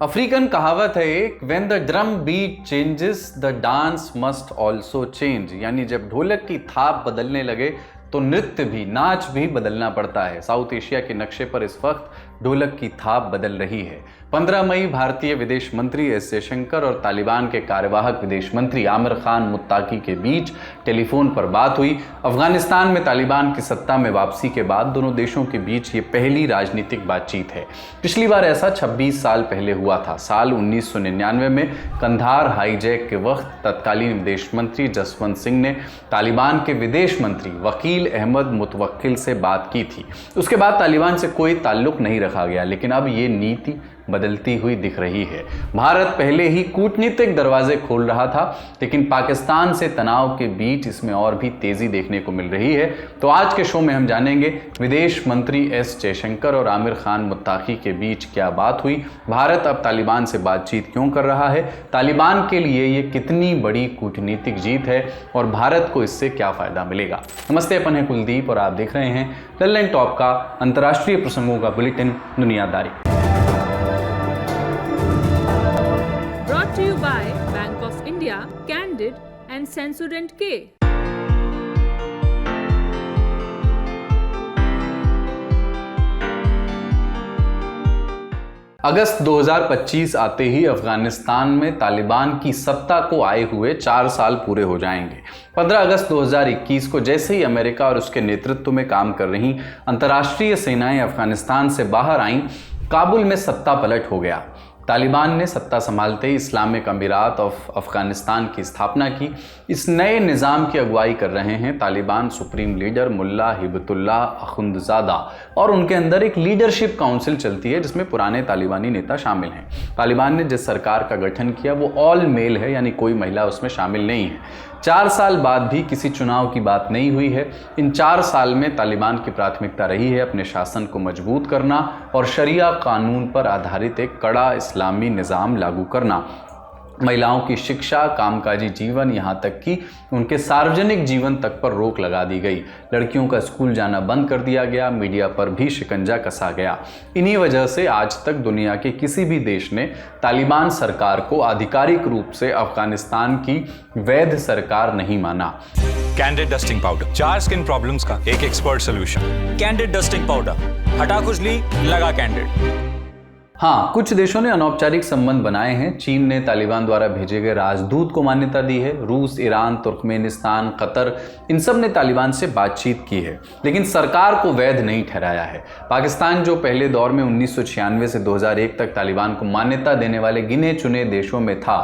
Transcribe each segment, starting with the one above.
African कहावत है एक, when the drum beat changes the dance must also change, यानी जब ढोलक की थाप बदलने लगे तो नृत्य भी, नाच भी बदलना पड़ता है। साउथ एशिया के नक्शे पर इस वक्त ढोलक की थाप बदल रही है। 15 मई भारतीय विदेश मंत्री एस जयशंकर और तालिबान के कार्यवाहक विदेश मंत्री आमिर खान मुत्ताकी के बीच टेलीफोन पर बात हुई। अफगानिस्तान में तालिबान की सत्ता में वापसी के बाद दोनों देशों के बीच ये पहली राजनीतिक बातचीत है। पिछली बार ऐसा 26 साल पहले हुआ था। साल 1999 में कंधार हाईजैक के वक्त तत्कालीन विदेश मंत्री जसवंत सिंह ने तालिबान के विदेश मंत्री वकील अहमद मुतवक्किल से बात की थी। उसके बाद तालिबान से कोई ताल्लुक नहीं रखा गया, लेकिन अब ये नीति बदलती हुई दिख रही है। भारत पहले ही कूटनीतिक दरवाजे खोल रहा था, लेकिन पाकिस्तान से तनाव के बीच इसमें और भी तेजी देखने को मिल रही है। तो आज के शो में हम जानेंगे विदेश मंत्री एस जयशंकर और आमिर खान मुत्ताकी के बीच क्या बात हुई, भारत अब तालिबान से बातचीत क्यों कर रहा है, तालिबान के लिए ये कितनी बड़ी कूटनीतिक जीत है और भारत को इससे क्या फायदा मिलेगा। नमस्ते, अपन है कुलदीप और आप देख रहे हैं लल्लन टॉप का अंतर्राष्ट्रीय प्रसंगों का बुलेटिन दुनियादारी। Brought to you by Bank of India, Candid and Sensodyne K. अगस्त 2025 आते ही अफगानिस्तान में तालिबान की सत्ता को आए हुए 4 साल पूरे हो जाएंगे। 15 अगस्त 2021 को जैसे ही अमेरिका और उसके नेतृत्व में काम कर रही अंतर्राष्ट्रीय सेनाएं अफगानिस्तान से बाहर आईं, काबुल में सत्ता पलट हो गया। तालिबान ने सत्ता संभालते ही इस्लामिक अमीरात ऑफ अफगानिस्तान की स्थापना की। इस नए निज़ाम की अगुवाई कर रहे हैं तालिबान सुप्रीम लीडर मुल्ला हिबतुल्लाह अखुंदजादा, और उनके अंदर एक लीडरशिप काउंसिल चलती है जिसमें पुराने तालिबानी नेता शामिल हैं। तालिबान ने जिस सरकार का गठन किया वो ऑल मेल है, यानी कोई महिला उसमें शामिल नहीं है। 4 साल बाद भी किसी चुनाव की बात नहीं हुई है। इन 4 साल में तालिबान की प्राथमिकता रही है अपने शासन को मजबूत करना और शरिया कानून पर आधारित एक कड़ा इस्लामी निज़ाम लागू करना। महिलाओं की शिक्षा, कामकाजी जीवन, यहाँ तक कि उनके सार्वजनिक जीवन तक पर रोक लगा दी गई। लड़कियों का स्कूल जाना बंद कर दिया गया, मीडिया पर भी शिकंजा कसा गया। इन्हीं वजह से आज तक दुनिया के किसी भी देश ने तालिबान सरकार को आधिकारिक रूप से अफगानिस्तान की वैध सरकार नहीं माना। Candid dusting powder, 4 skin problems का एक expert solution. Candid dusting powder, हटा खुजली, लगा कैंडिड। हाँ, कुछ देशों ने अनौपचारिक संबंध बनाए हैं। चीन ने तालिबान द्वारा भेजे गए राजदूत को मान्यता दी है। रूस, ईरान, तुर्कमेनिस्तान, कतर, इन सब ने तालिबान से बातचीत की है, लेकिन सरकार को वैध नहीं ठहराया है। पाकिस्तान, जो पहले दौर में 1996 से 2001 तक तालिबान को मान्यता देने वाले गिने चुने देशों में था,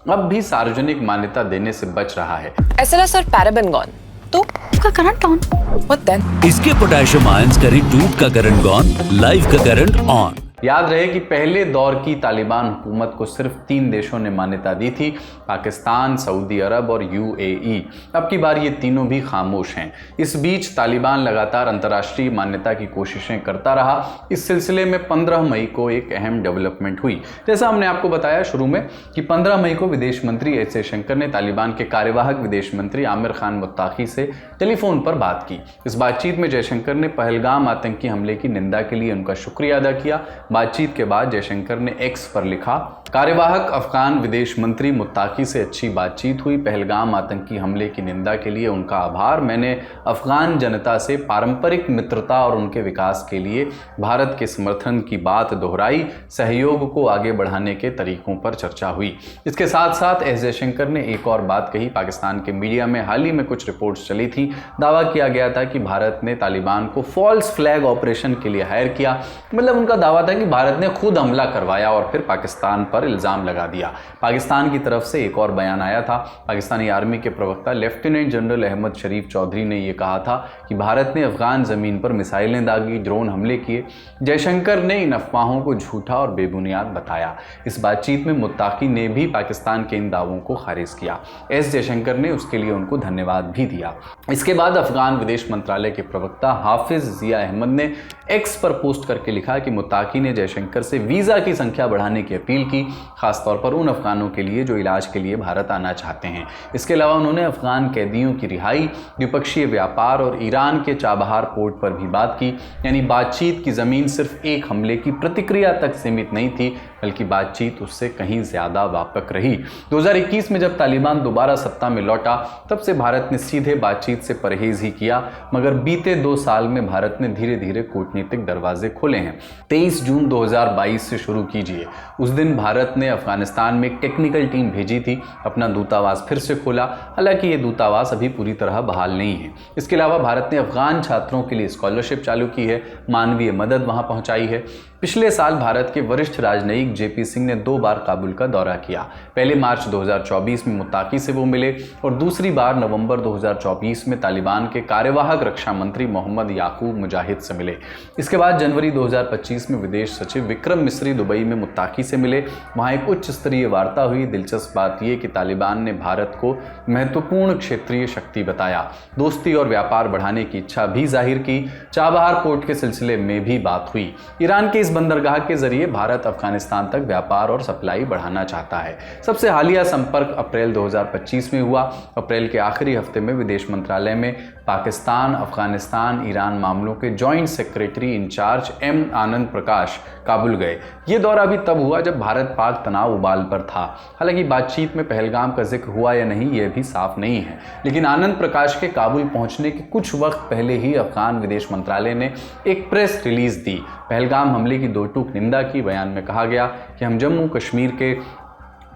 अब भी सार्वजनिक मान्यता देने से बच रहा है। SLS और पैराबेन गॉन, तो उसका करंट ऑन। What then? इसके पोटेशियम आयंस करी ट्यूब का करंट गॉन, लाइव का करंट ऑन। याद रहे कि पहले दौर की तालिबान हुकूमत को सिर्फ 3 देशों ने मान्यता दी थी, पाकिस्तान, सऊदी अरब और UAE। अब की बार ये तीनों भी खामोश हैं। इस बीच तालिबान लगातार अंतर्राष्ट्रीय मान्यता की कोशिशें करता रहा। इस सिलसिले में 15 मई को एक अहम डेवलपमेंट हुई। जैसा हमने आपको बताया शुरू में कि 15 मई को विदेश मंत्री एस जयशंकर ने तालिबान के कार्यवाहक विदेश मंत्री आमिर खान मुत्ताकी से टेलीफोन पर बात की। इस बातचीत में जयशंकर ने पहलगाम आतंकी हमले की निंदा के लिए उनका शुक्रिया अदा किया। बातचीत के बाद जयशंकर ने एक्स पर लिखा, कार्यवाहक अफगान विदेश मंत्री मुत्ताकी से अच्छी बातचीत हुई। पहलगाम आतंकी हमले की निंदा के लिए उनका आभार। मैंने अफगान जनता से पारंपरिक मित्रता और उनके विकास के लिए भारत के समर्थन की बात दोहराई। सहयोग को आगे बढ़ाने के तरीकों पर चर्चा हुई। इसके साथ साथ एस जयशंकर ने एक और बात कही। पाकिस्तान के मीडिया में हाल ही में कुछ रिपोर्ट्स चली थी। दावा किया गया था कि भारत ने तालिबान को फॉल्स फ्लैग ऑपरेशन के लिए हायर किया। मतलब उनका दावा था कि भारत ने खुद हमला करवाया और फिर पाकिस्तान पर इल्जाम लगा दिया। पाकिस्तान की तरफ से एक और बयान आया था। पाकिस्तानी आर्मी के प्रवक्ता लेफ्टिनेंट जनरल अहमद शरीफ चौधरी ने यह कहा था कि भारत ने अफगान जमीन पर मिसाइलें दागी, ड्रोन हमले किए। जयशंकर ने इन अफवाहों को झूठा और बेबुनियाद बताया। इस बातचीत में मुत्ताकी ने भी पाकिस्तान के इन दावों को खारिज किया। एस जयशंकर ने उसके लिए उनको धन्यवाद भी दिया। इसके बाद अफगान विदेश मंत्रालय के प्रवक्ता हाफिज जिया अहमद ने एक्स पर पोस्ट करके लिखा कि मुत्ताकी ने जयशंकर से वीज़ा की संख्या बढ़ाने की अपील की, खासतौर पर उन अफगानों के लिए जो इलाज के लिए भारत आना चाहते हैं। इसके अलावा उन्होंने अफगान कैदियों की रिहाई, द्विपक्षीय व्यापार और ईरान के चाबहार पोर्ट पर भी बात की। यानी बातचीत की ज़मीन सिर्फ एक हमले की प्रतिक्रिया तक सीमित नहीं थी, बल्कि बातचीत उससे कहीं ज़्यादा व्यापक रही। 2021 में जब तालिबान दोबारा सत्ता में लौटा तब से भारत ने सीधे बातचीत से परहेज ही किया, मगर बीते 2 साल में भारत ने धीरे धीरे कूटनीतिक दरवाजे खोले हैं। 23 जून 2022 से शुरू कीजिए। उस दिन भारत ने अफगानिस्तान में एक टेक्निकल टीम भेजी थी, अपना दूतावास फिर से खोला। हालांकि ये दूतावास अभी पूरी तरह बहाल नहीं है। इसके अलावा भारत ने अफगान छात्रों के लिए स्कॉलरशिप चालू की है, मानवीय मदद वहां पहुंचाई है। पिछले साल भारत के वरिष्ठ राजनयिक जेपी सिंह ने 2 बार काबुल का दौरा किया। पहले मार्च 2024 में मुत्ताकी से वो मिले और दूसरी बार नवंबर 2024 में तालिबान के कार्यवाहक रक्षा मंत्री मोहम्मद याकूब मुजाहिद से मिले। इसके बाद जनवरी 2025 में विदेश सचिव विक्रम मिस्री दुबई में मुत्ताकी से मिले। वहाँ एक उच्च स्तरीय वार्ता हुई। दिलचस्प बात यह कि तालिबान ने भारत को महत्वपूर्ण क्षेत्रीय शक्ति बताया, दोस्ती और व्यापार बढ़ाने की इच्छा भी जाहिर की। चाबहार पोर्ट के सिलसिले में भी बात हुई। ईरान के इस बंदरगाह के जरिए भारत अफगानिस्तान तक व्यापार और सप्लाई बढ़ाना चाहता है। सबसे हालिया संपर्क अप्रैल 2025 में हुआ। अप्रैल के आखिरी हफ्ते में विदेश मंत्रालय में पाकिस्तान, अफगानिस्तान, ईरान मामलों के joint secretary in charge M Anand Prakash Kabul गए। ये दौरा भी तब हुआ जब भारत पाक तनाव उबाल पर था। हालांकि बातचीत में पहलगाम का जिक्र हुआ या नहीं यह भी साफ नहीं है, लेकिन आनंद प्रकाश के काबुल पहुंचने के कुछ वक्त पहले ही अफगान विदेश मंत्रालय ने एक प्रेस रिलीज दी। पहलगाम हमले की 2 टूक निंदा की। बयान में कहा गया कि हम जम्मू कश्मीर के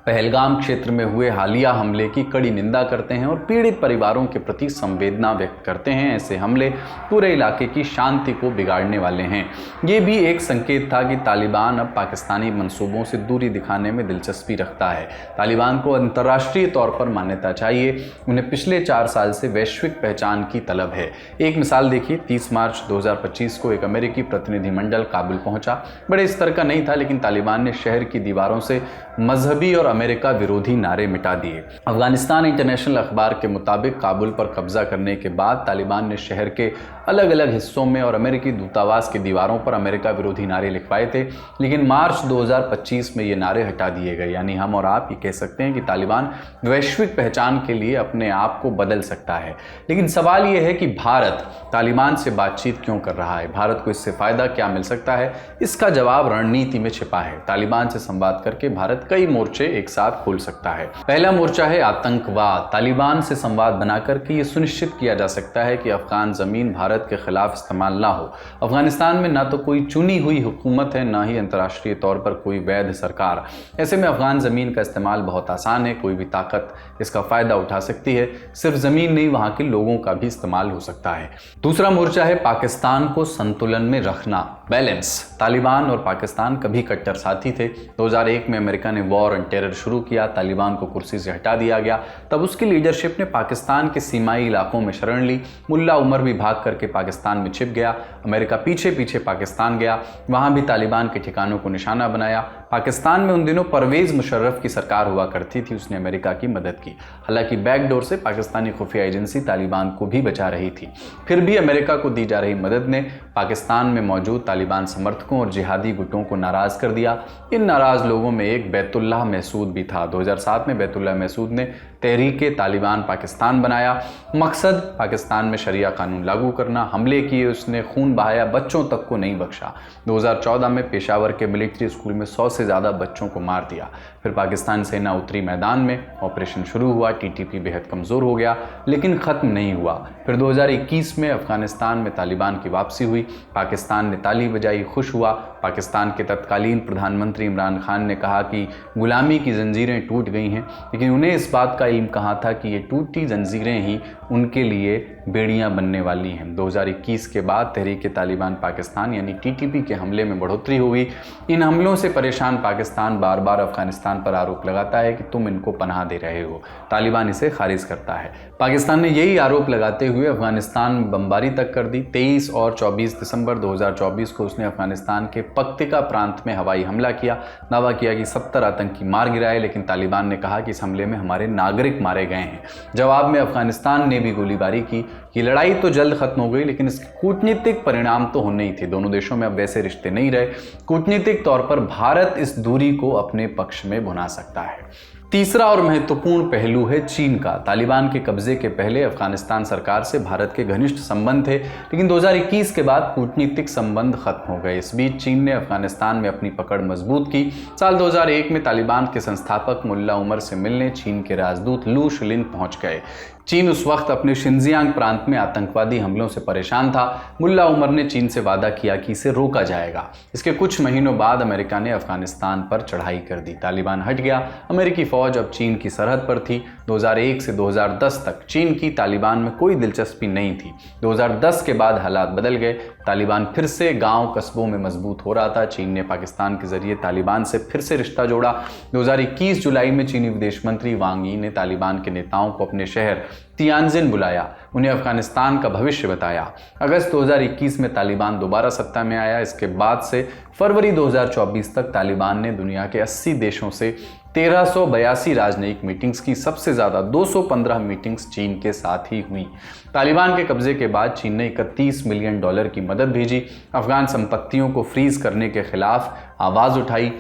पहलगाम क्षेत्र में हुए हालिया हमले की कड़ी निंदा करते हैं और पीड़ित परिवारों के प्रति संवेदना व्यक्त करते हैं। ऐसे हमले पूरे इलाके की शांति को बिगाड़ने वाले हैं। ये भी एक संकेत था कि तालिबान अब पाकिस्तानी मंसूबों से दूरी दिखाने में दिलचस्पी रखता है। तालिबान को अंतर्राष्ट्रीय तौर पर मान्यता चाहिए। उन्हें पिछले 4 साल से वैश्विक पहचान की तलब है। एक मिसाल देखिए, 30 मार्च 2025 को एक अमेरिकी प्रतिनिधिमंडल काबुल पहुंचा। बड़े स्तर का नहीं था, लेकिन तालिबान ने शहर की दीवारों से मजहबी और अमेरिका विरोधी नारे मिटा दिए। अफगानिस्तान इंटरनेशनल अखबार के मुताबिक काबुल पर कब्जा करने के बाद तालिबान ने शहर के अलग अलग हिस्सों में और अमेरिकी दूतावास की दीवारों पर अमेरिका विरोधी नारे लिखवाए थे, लेकिन मार्च 2025 में ये नारे हटा दिए गए। यानी हम और आप ये कह सकते हैं कि तालिबान वैश्विक पहचान के लिए अपने आप को बदल सकता है। लेकिन सवाल ये है कि भारत तालिबान से बातचीत क्यों कर रहा है? भारत को इससे फायदा क्या मिल सकता है? इसका जवाब रणनीति में छिपा है। तालिबान से संवाद करके भारत कई मोर्चे एक साथ खोल सकता है। पहला मोर्चा है आतंकवाद। तालिबान से संवाद बनाकर के ये सुनिश्चित किया जा सकता है कि अफगान जमीन भारत के खिलाफ इस्तेमाल ना हो। अफगानिस्तान में ना तो कोई चुनी हुई हुकूमत है, ना ही अंतर्राष्ट्रीय तौर पर कोई वैध सरकार। ऐसे में अफगान जमीन का इस्तेमाल बहुत आसान है। कोई भी ताकत इसका फायदा उठा सकती है। सिर्फ जमीन नहीं, वहां के लोगों का भी इस्तेमाल हो सकता है। दूसरा मोर्चा है पाकिस्तान को संतुलन में रखना, बैलेंस। तालिबान और पाकिस्तान कभी कट्टर साथी थे। 2001 में अमेरिका ने वॉर ऑन टेरर शुरू किया, तालिबान को कुर्सी से हटा दिया गया। तब उसकी लीडरशिप ने पाकिस्तान के सीमाई इलाकों में शरण ली। मुल्ला उमर भी भाग करके पाकिस्तान में छिप गया। अमेरिका पीछे पीछे पाकिस्तान गया, वहां भी तालिबान के ठिकानों को निशाना बनाया। पाकिस्तान में उन दिनों परवेज मुशर्रफ की सरकार हुआ करती थी, उसने अमेरिका की मदद की। हालांकि बैकडोर से पाकिस्तानी खुफिया एजेंसी तालिबान को भी बचा रही थी। फिर भी अमेरिका को दी जा रही मदद ने पाकिस्तान में मौजूद तालिबान समर्थकों और जिहादी गुटों को नाराज कर दिया। इन नाराज लोगों में एक बैतुल्लाह महसूद भी था। 2007 में बैतुल्लाह महसूद ने तहरीके तालिबान पाकिस्तान बनाया। मकसद पाकिस्तान में शरिया कानून लागू करना। हमले किए उसने, खून बहाया, बच्चों तक को नहीं बख्शा। 2014 में पेशावर के मिलिट्री स्कूल में 100 से ज़्यादा बच्चों को मार दिया। फिर पाकिस्तान सेना उतरी मैदान में, ऑपरेशन शुरू हुआ। टीटीपी बेहद कमज़ोर हो गया, लेकिन ख़त्म नहीं हुआ। फिर 2021 में अफगानिस्तान में तालिबान की वापसी हुई। पाकिस्तान ने ताली बजाई, खुश हुआ। पाकिस्तान के तत्कालीन प्रधानमंत्री इमरान खान ने कहा कि गुलामी की जंजीरें टूट गई हैं, लेकिन उन्हें इस बात का इल्म कहा था कि ये टूटी जंजीरें ही उनके लिए बेड़ियां बनने वाली हैं। 2021 के बाद तहरीक तालिबान पाकिस्तान यानी टीटीपी के हमले में बढ़ोतरी हुई। इन हमलों से परेशान पाकिस्तान बार बार अफगानिस्तान पर आरोप लगाता है कि तुम इनको पनाह दे रहे हो। तालिबान इसे खारिज करता है। पाकिस्तान ने यही आरोप लगाते हुए अफगानिस्तान में बमबारी तक कर दी। 23 और 24 दिसंबर 2024 को उसने अफगानिस्तान के पक्तिका प्रांत में हवाई हमला किया। दावा किया कि 70 आतंकी मार गिराए, लेकिन तालिबान ने कहा कि इस हमले में हमारे नागरिक मारे गए हैं। जवाब में अफगानिस्तान ने भी गोलीबारी की। ये लड़ाई तो जल्द खत्म हो गई, लेकिन इसके कूटनीतिक परिणाम तो होने ही थे। दोनों देशों में अब वैसे रिश्ते नहीं रहे। कूटनीतिक तौर पर भारत इस दूरी को अपने पक्ष में भुना सकता है। तीसरा और महत्वपूर्ण पहलू है चीन का। तालिबान के कब्जे के पहले अफगानिस्तान सरकार से भारत के घनिष्ठ संबंध थे, लेकिन 2021 के बाद कूटनीतिक संबंध खत्म हो गए। इस बीच चीन ने अफगानिस्तान में अपनी पकड़ मजबूत की। साल 2001 में तालिबान के संस्थापक मुल्ला उमर से मिलने चीन के राजदूत लू शिलिन पहुंच गए। चीन उस वक्त अपने शिनजियांग प्रांत में आतंकवादी हमलों से परेशान था। मुल्ला उमर ने चीन से वादा किया कि इसे रोका जाएगा। इसके कुछ महीनों बाद अमेरिका ने अफगानिस्तान पर चढ़ाई कर दी। तालिबान हट गया। अमेरिकी फौज अब चीन की सरहद पर थी। 2001 से 2010 तक चीन की तालिबान में कोई दिलचस्पी नहीं थी। 2010 के बाद हालात बदल गए। तालिबान फिर से गांव कस्बों में मजबूत हो रहा था। चीन ने पाकिस्तान के जरिए तालिबान से फिर से रिश्ता जोड़ा। 2021 जुलाई में चीनी विदेश मंत्री वांग यी ने तालिबान के नेताओं को अपने शहर तियानजिन बुलाया, उन्हें अफगानिस्तान का भविष्य बताया। अगस्त 2021 में तालिबान दोबारा सत्ता में आया। इसके बाद से फरवरी 2024 तक तालिबान ने दुनिया के 80 देशों से 1382 राजनयिक मीटिंग्स की। सबसे ज़्यादा 215 मीटिंग्स चीन के साथ ही हुई। तालिबान के कब्जे के बाद चीन ने $31 मिलियन की मदद भेजी। अफगान संपत्तियों को फ्रीज करने के खिलाफ आवाज़ उठाई।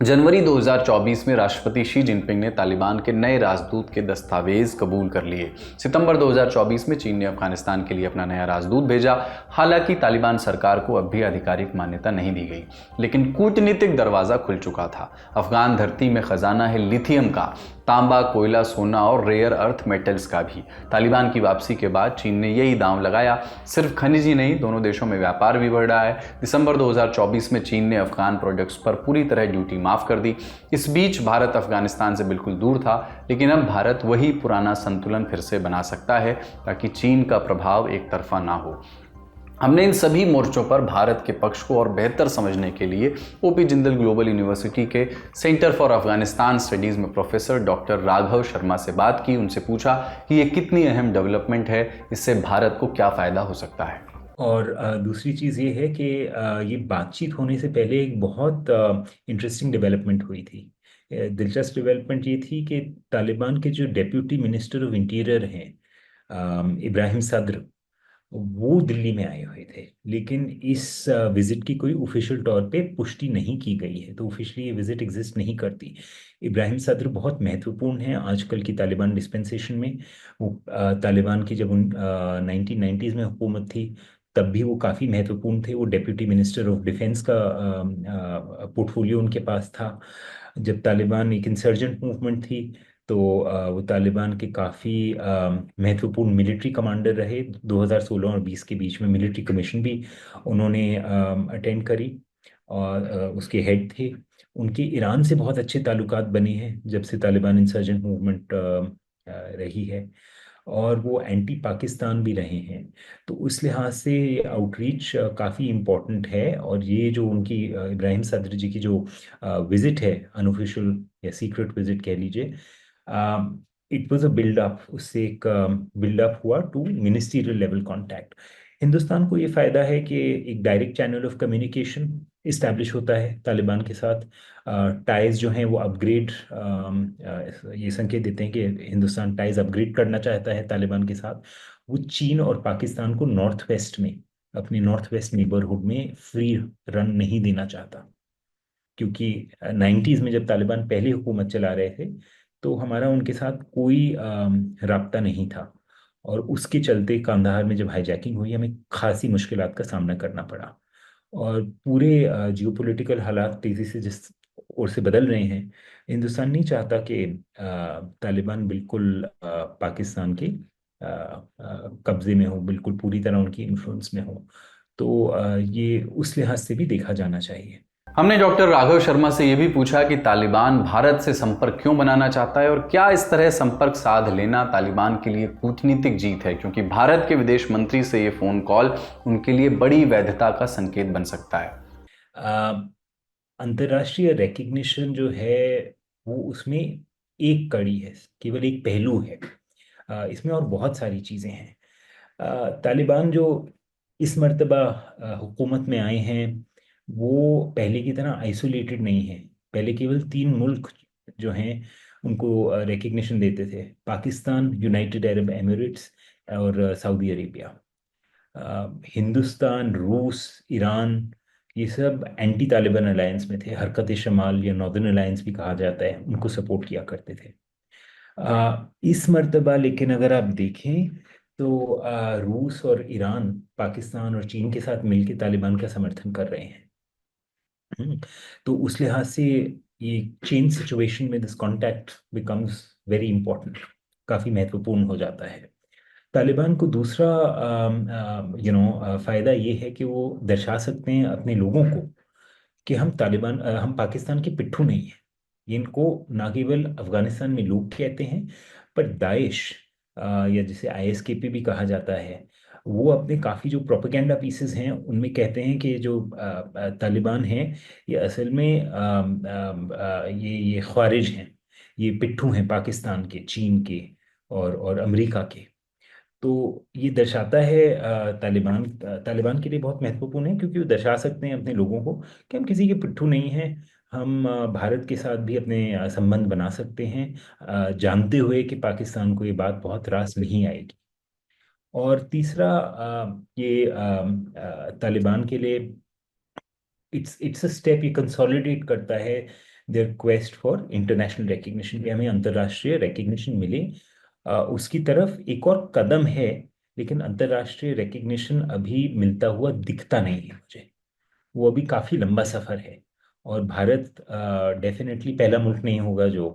जनवरी 2024 में राष्ट्रपति शी जिनपिंग ने तालिबान के नए राजदूत के दस्तावेज कबूल कर लिए। सितंबर 2024 में चीन ने अफगानिस्तान के लिए अपना नया राजदूत भेजा। हालांकि तालिबान सरकार को अब भी आधिकारिक मान्यता नहीं दी गई, लेकिन कूटनीतिक दरवाज़ा खुल चुका था। अफगान धरती में खजाना है लिथियम का, तांबा, कोयला, सोना और रेयर अर्थ मेटल्स का भी। तालिबान की वापसी के बाद चीन ने यही दांव लगाया। सिर्फ खनिज ही नहीं, दोनों देशों में व्यापार भी बढ़ रहा है। दिसंबर 2024 में चीन ने अफगान प्रोडक्ट्स पर पूरी तरह ड्यूटी माफ कर दी। इस बीच भारत अफगानिस्तान से बिल्कुल दूर था, लेकिन अब भारत वही पुराना संतुलन फिर से बना सकता है ताकि चीन का प्रभाव एक तरफा ना हो। हमने इन सभी मोर्चों पर भारत के पक्ष को और बेहतर समझने के लिए ओपी जिंदल ग्लोबल यूनिवर्सिटी के सेंटर फॉर अफगानिस्तान स्टडीज़ में प्रोफेसर डॉक्टर राघव शर्मा से बात की। उनसे पूछा कि ये कितनी अहम डेवलपमेंट है, इससे भारत को क्या फ़ायदा हो सकता है। और दूसरी चीज़ ये है कि ये बातचीत होने से पहले एक बहुत इंटरेस्टिंग डेवलपमेंट हुई थी। दिलचस्प डेवलपमेंट ये थी कि तालिबान के जो डेप्यूटी मिनिस्टर ऑफ इंटीरियर हैं इब्राहिम सद्र, वो दिल्ली में आए हुए थे, लेकिन इस विजिट की कोई ऑफिशियल तौर पे पुष्टि नहीं की गई है, तो ऑफिशियली ये विजिट एग्जिस्ट नहीं करती। इब्राहिम सद्र बहुत महत्वपूर्ण हैं आजकल की तालिबान डिस्पेंसेशन में। वो तालिबान की जब 1990s में हुकूमत थी तब भी वो काफ़ी महत्वपूर्ण थे। वो डेप्यूटी मिनिस्टर ऑफ डिफेंस का पोर्टफोलियो उनके पास था। जब तालिबान एक इंसर्जेंट मूवमेंट थी तो वो तालिबान के काफ़ी महत्वपूर्ण मिलिट्री कमांडर रहे। 2016 और 20 के बीच में मिलिट्री कमीशन भी उन्होंने अटेंड करी और उसके हेड थे। उनके ईरान से बहुत अच्छे ताल्लुकात बने हैं जब से तालिबान इंसर्जेंट मूवमेंट रही है, और वो एंटी पाकिस्तान भी रहे हैं। तो उस लिहाज से आउटरीच काफ़ी इम्पोर्टेंट है। और ये जो उनकी इब्राहिम सद्र जी की जो विज़िट है, अनऑफिशियल या सीक्रेट विज़िट कह लीजिए, इट वाज अ बिल्डअप। उससे एक बिल्डअप हुआ to ministerial level contact. Hindustan को ये फ़ायदा है कि एक direct channel of communication establish होता है तालिबान के साथ। टाइज जो हैं वो अपग्रेड, ये संकेत देते हैं कि हिंदुस्तान टाइज अपग्रेड करना चाहता है तालिबान के साथ। वो चीन और पाकिस्तान को नॉर्थ वेस्ट में, अपनी नॉर्थ वेस्ट नेबरहुड में फ्री रन नहीं देना चाहता, क्योंकि 90s में जब तालिबान पहली हुकूमत चला रहे थे तो हमारा उनके साथ कोई राब्ता नहीं था, और उसके चलते कांधार में जब हाईजैकिंग हुई हमें खासी मुश्किलात का सामना करना पड़ा। और पूरे जियोपॉलिटिकल हालात तेज़ी से जिस ओर से बदल रहे हैं, हिंदुस्तान नहीं चाहता कि तालिबान बिल्कुल पाकिस्तान के कब्जे में हो, बिल्कुल पूरी तरह उनकी इन्फ्लुएंस में हो। तो ये उस लिहाज से भी देखा जाना चाहिए। हमने डॉक्टर राघव शर्मा से यह भी पूछा कि तालिबान भारत से संपर्क क्यों बनाना चाहता है और क्या इस तरह संपर्क साध लेना तालिबान के लिए कूटनीतिक जीत है, क्योंकि भारत के विदेश मंत्री से ये फोन कॉल उनके लिए बड़ी वैधता का संकेत बन सकता है। अंतर्राष्ट्रीय रिकग्निशन जो है वो उसमें एक कड़ी है, केवल एक पहलू है। इसमें और बहुत सारी चीज़ें हैं। तालिबान जो इस मर्तबा हुकूमत में आए हैं वो पहले की तरह आइसोलेटेड नहीं है। पहले केवल 3 मुल्क जो हैं उनको रिकग्निशन देते थे, पाकिस्तान, यूनाइटेड अरब एमिरेट्स और सऊदी अरेबिया। हिंदुस्तान, रूस, ईरान, ये सब एंटी तालिबान अलायंस में थे, हरकत शमाल या नॉर्दर्न अलायंस भी कहा जाता है, उनको सपोर्ट किया करते थे। इस मर्तबा लेकिन अगर आप देखें तो रूस और ईरान पाकिस्तान और चीन के साथ मिलकर तालिबान का समर्थन कर रहे हैं। तो उस लिहाज से ये चेन सिचुएशन में this contact becomes very important, काफ़ी महत्वपूर्ण हो जाता है। तालिबान को दूसरा फ़ायदा ये है कि वो दर्शा सकते हैं अपने लोगों को कि हम पाकिस्तान के पिट्ठू नहीं हैं। इनको ना केवल अफगानिस्तान में लोग कहते हैं, पर दाइश या जिसे ISKP भी कहा जाता है, वो अपने काफ़ी जो प्रोपेगेंडा पीसेस हैं उनमें कहते हैं कि जो तालिबान हैं ये असल में ये ख्वारिज हैं, ये पिट्ठू हैं पाकिस्तान के, चीन के और अमेरिका के। तो ये दर्शाता है तालिबान के लिए बहुत महत्वपूर्ण है, क्योंकि वो दर्शा सकते हैं अपने लोगों को कि हम किसी के पिट्ठू नहीं हैं। हम भारत के साथ भी अपने संबंध बना सकते हैं, जानते हुए कि पाकिस्तान को ये बात बहुत रास नहीं आएगी। और तीसरा ये तालिबान के लिए इट्स अ स्टेप, ये कंसोलिडेट करता है their quest for international recognition, कि हमें अंतर्राष्ट्रीय रिकग्निशन मिले। उसकी तरफ एक और कदम है, लेकिन अंतर्राष्ट्रीय रिकग्निशन अभी मिलता हुआ दिखता नहीं है मुझे। वो अभी काफ़ी लंबा सफ़र है, और भारत डेफिनेटली पहला मुल्क नहीं होगा जो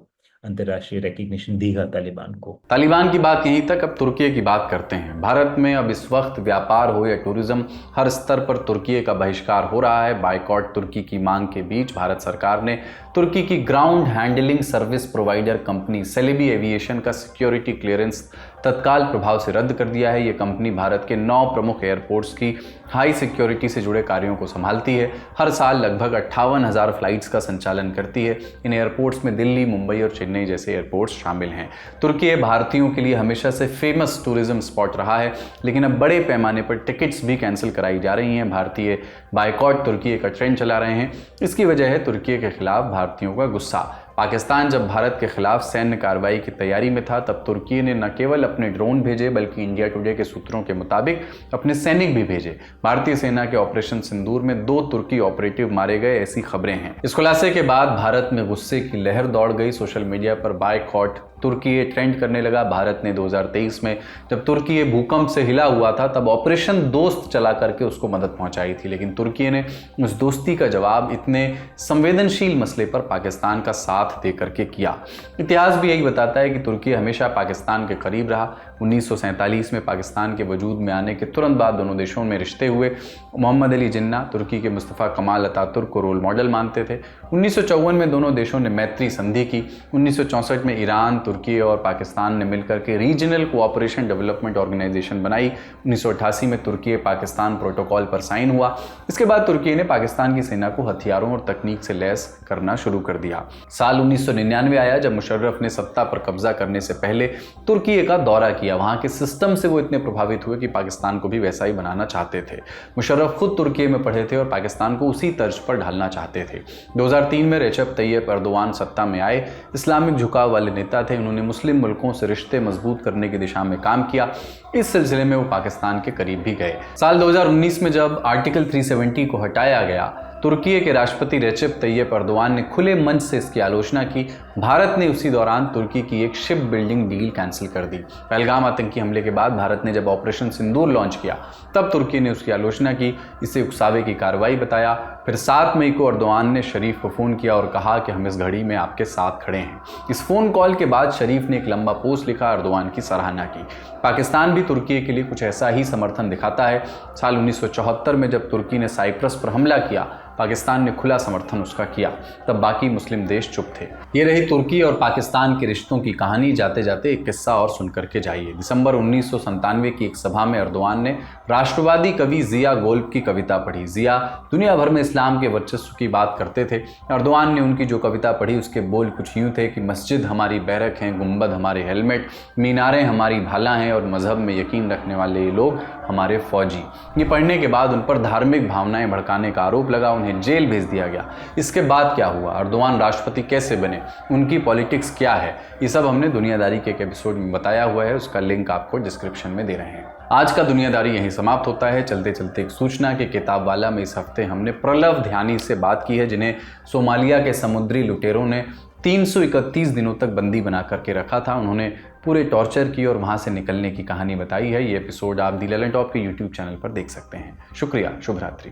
अंतर्राष्ट्रीय रिकग्निशन देगा तालिबान को। तालिबान की बात यहीं तक, अब तुर्की की बात करते हैं। भारत में अब इस वक्त व्यापार हो या टूरिज्म, हर स्तर पर तुर्की का बहिष्कार हो रहा है। बायकॉट तुर्की की मांग के बीच भारत सरकार ने तुर्की की ground handling service provider company Celebi aviation का सिक्योरिटी क्लियरेंस तत्काल प्रभाव से रद्द कर दिया है। ये कंपनी भारत के 9 प्रमुख एयरपोर्ट्स की हाई सिक्योरिटी से जुड़े कार्यों को संभालती है। हर साल लगभग 58,000 फ्लाइट्स का संचालन करती है। इन एयरपोर्ट्स में दिल्ली, मुंबई और चेन्नई जैसे एयरपोर्ट्स शामिल हैं। तुर्की भारतीयों के लिए हमेशा से फेमस टूरिज्म स्पॉट रहा है, लेकिन अब बड़े पैमाने पर टिकट्स भी कैंसिल कराई जा रही हैं। भारतीय बायकॉट तुर्की का ट्रेंड चला रहे हैं। इसकी वजह है तुर्की के खिलाफ भारतीयों का गुस्सा। पाकिस्तान जब भारत के खिलाफ सैन्य कार्रवाई की तैयारी में था, तब तुर्की ने न केवल अपने ड्रोन भेजे, बल्कि इंडिया टुडे के सूत्रों के मुताबिक अपने सैनिक भी भेजे। भारतीय सेना के ऑपरेशन सिंदूर में 2 तुर्की ऑपरेटिव मारे गए, ऐसी खबरें हैं। इस खुलासे के बाद भारत में गुस्से की लहर दौड़ गई। सोशल मीडिया पर बायकॉट तुर्की ट्रेंड करने लगा। भारत ने 2023 में जब तुर्की भूकंप से हिला हुआ था, तब ऑपरेशन दोस्त चला करके उसको मदद पहुंचाई थी, लेकिन तुर्की ने उस दोस्ती का जवाब इतने संवेदनशील मसले पर पाकिस्तान का साथ दे करके किया। इतिहास भी यही बताता है कि तुर्की हमेशा पाकिस्तान के करीब रहा। 1947 में पाकिस्तान के वजूद में आने के तुरंत बाद दोनों देशों में रिश्ते हुए। मोहम्मद अली जिन्ना तुर्की के मुस्तफ़ा कमाल अतातुर्क को रोल मॉडल मानते थे। 1954 में दोनों देशों ने मैत्री संधि की। 1964 में ईरान, तुर्की और पाकिस्तान ने मिलकर के रीजनल कोऑपरेशन डेवलपमेंट ऑर्गेनाइजेशन बनाई। 1988 में तुर्की पाकिस्तान प्रोटोकॉल पर साइन हुआ। इसके बाद तुर्की ने पाकिस्तान की सेना को हथियारों और तकनीक से लैस करना शुरू कर दिया। साल 1999 आया, जब मुशर्रफ ने सत्ता पर कब्जा करने से पहले तुर्की का दौरा किया। वहां के सिस्टम से वो इतने प्रभावित हुए कि पाकिस्तान को भी वैसा ही बनाना चाहते थे। मुशर्रफ खुद तुर्की में पढ़े थे और पाकिस्तान को उसी तर्ज पर ढालना चाहते थे। 2003 में रेचप तैयब एर्दोआन सत्ता में आए। इस्लामिक झुकाव वाले नेता थे। उन्होंने मुस्लिम मुल्कों से रिश्ते मजबूत करने की दिशा में काम किया। इस सिलसिले में वो पाकिस्तान के करीब भी गए। साल 2019 में जब आर्टिकल 370 को हटाया गया, तुर्की के राष्ट्रपति रेचप तैयब एर्दोआन ने खुले मंच से इसकी आलोचना की। भारत ने उसी दौरान तुर्की की एक शिप बिल्डिंग डील कैंसिल कर दी। पहलगाम आतंकी हमले के बाद भारत ने जब ऑपरेशन सिंदूर लॉन्च किया, तब तुर्की ने उसकी आलोचना की, इसे उकसावे की कार्रवाई बताया। फिर 7 मई को एर्दोआन ने शरीफ को फ़ोन किया और कहा कि हम इस घड़ी में आपके साथ खड़े हैं। इस फ़ोन कॉल के बाद शरीफ ने एक लंबा पोस्ट लिखा, एर्दोआन की सराहना की। पाकिस्तान भी तुर्की के लिए कुछ ऐसा ही समर्थन दिखाता है। साल 1974 में जब तुर्की ने साइप्रस पर हमला किया, पाकिस्तान ने खुला समर्थन उसका किया। तब बाकी मुस्लिम देश चुप थे। ये रही तुर्की और पाकिस्तान के रिश्तों की कहानी। जाते जाते एक किस्सा और सुन करके जाइए। दिसंबर 1997 की एक सभा में एर्दोआन ने राष्ट्रवादी कवि जिया गोल्ब की कविता पढ़ी। जिया दुनिया भर में इस्लाम के वर्चस्व की बात करते थे। एर्दोआन ने उनकी जो कविता पढ़ी, उसके बोल कुछ यूँ थे कि मस्जिद हमारी बैरक हैं, गुंबद हमारे हेलमेट, मीनारें हमारी भाला हैं और मजहब में यकीन रखने वाले ये लोग हमारे फौजी। ये पढ़ने के बाद उन पर धार्मिक भावनाएं भड़काने का आरोप लगा। उन्हें जेल भेज दिया गया। इसके बाद क्या हुआ, एर्दोआन राष्ट्रपति कैसे बने, उनकी पॉलिटिक्स क्या है, ये सब हमने दुनियादारी के एक एपिसोड में बताया हुआ है। उसका लिंक आपको डिस्क्रिप्शन में दे रहे हैं। आज का दुनियादारी यहीं समाप्त होता है। चलते चलते एक सूचना कि किताब वाला में इस हफ्ते हमने प्रलव ध्यानी से बात की है, जिन्हें सोमालिया के समुद्री लुटेरों ने 331 दिनों तक बंदी बना करके रखा था। उन्होंने पूरे टॉर्चर की और वहां से निकलने की कहानी बताई है। ये एपिसोड आप दी लैलेंटॉप के यूट्यूब चैनल पर देख सकते हैं। शुक्रिया, शुभ रात्रि।